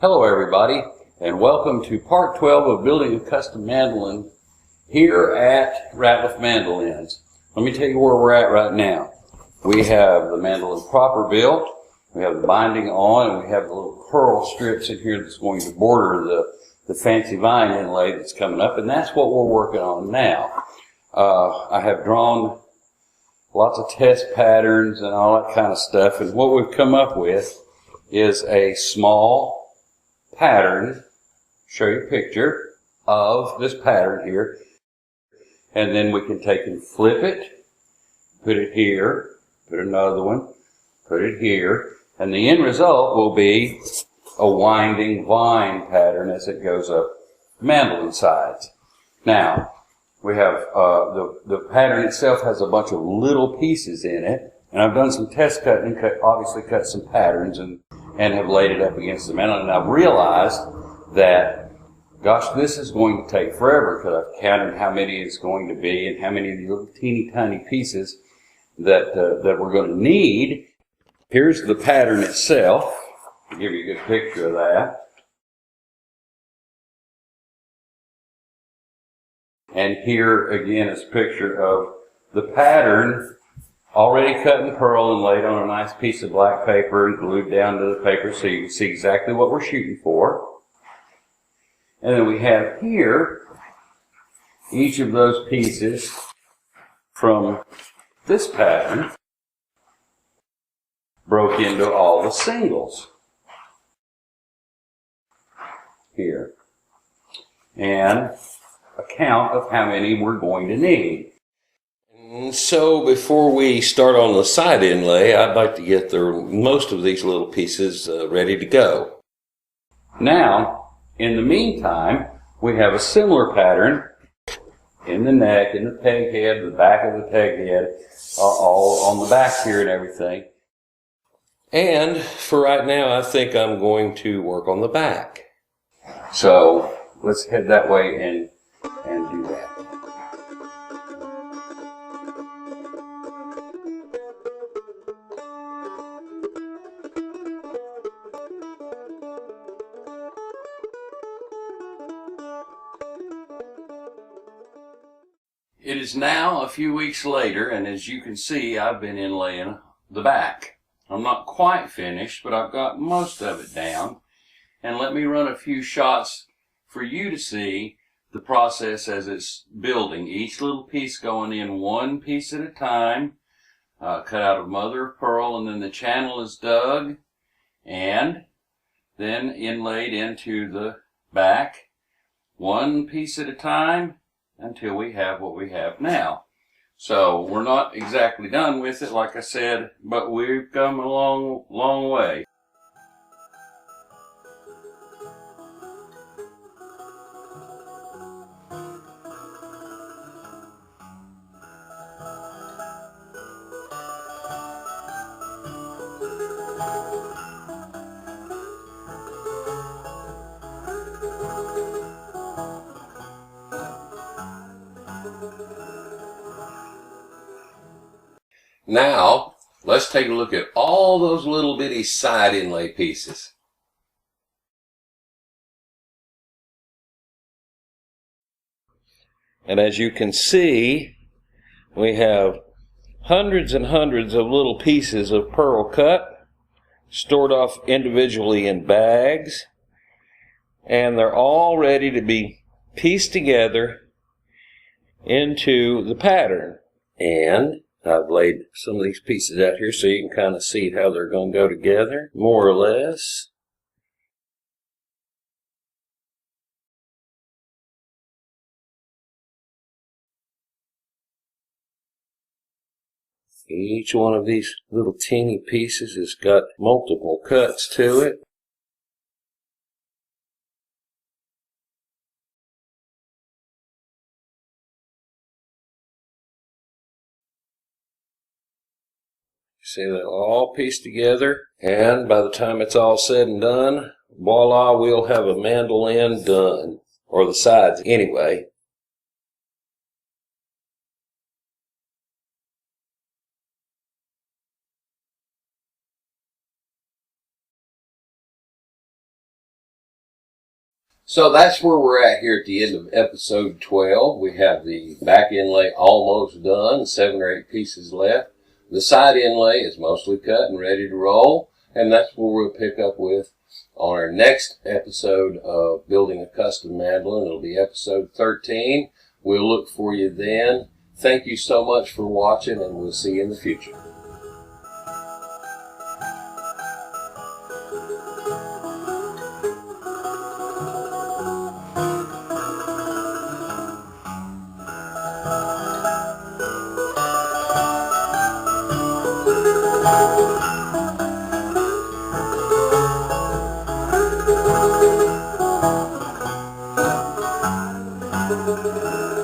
Hello everybody, and welcome to part 12 of building a custom mandolin here at Ratliff Mandolins. Let me tell you where we're at right now. We have the mandolin proper built, we have the binding on, and we have the little pearl strips in here that's going to border the fancy vine inlay that's coming up, and that's what we're working on now. I have drawn lots of test patterns and all that kind of stuff, and what we've come up with is a small pattern. Show you a picture of this pattern here, and then we can take and flip it, put it here, put another one, put it here, and the end result will be a winding vine pattern as it goes up mandolin sides. Now we have the pattern itself has a bunch of little pieces in it, and I've done some test cutting, obviously cut some patterns and have laid it up against the mandolin. And I've realized that, gosh, this is going to take forever because I've counted how many it's going to be and how many of the little teeny tiny pieces that we're going to need. Here's the pattern itself. I'll give you a good picture of that. And here again is a picture of the pattern already cut in pearl and laid on a nice piece of black paper and glued down to the paper so you can see exactly what we're shooting for. And then we have here each of those pieces from this pattern broke into all the singles here. And a count of how many we're going to need. So before we start on the side inlay, I'd like to get most of these little pieces ready to go. Now, in the meantime, we have a similar pattern in the neck, in the peg head, the back of the peg head, all on the back here and everything. And for right now, I think I'm going to work on the back. So let's head that way and do that. It is now a few weeks later, and as you can see, I've been inlaying the back. I'm not quite finished, but I've got most of it down. And let me run a few shots for you to see the process as it's building. Each little piece going in one piece at a time, cut out of mother of pearl, and then the channel is dug and then inlaid into the back, one piece at a time, until we have what we have now. So we're not exactly done with it, like I said, but we've come a long way. Now, let's take a look at all those little bitty side inlay pieces. And as you can see, we have hundreds and hundreds of little pieces of pearl cut, stored off individually in bags, and they're all ready to be pieced together into the pattern. And I've laid some of these pieces out here so you can kind of see how they're going to go together, more or less. Each one of these little teeny pieces has got multiple cuts to it. See, they're all pieced together, and by the time it's all said and done, voila, we'll have a mandolin done, or the sides anyway. So that's where we're at here at the end of episode 12. We have the back inlay almost done, 7 or 8 pieces left. The side inlay is mostly cut and ready to roll, and that's where we'll pick up with on our next episode of Building a Custom Mandolin. It'll be episode 13. We'll look for you then. Thank you so much for watching, and we'll see you in the future. Thank you.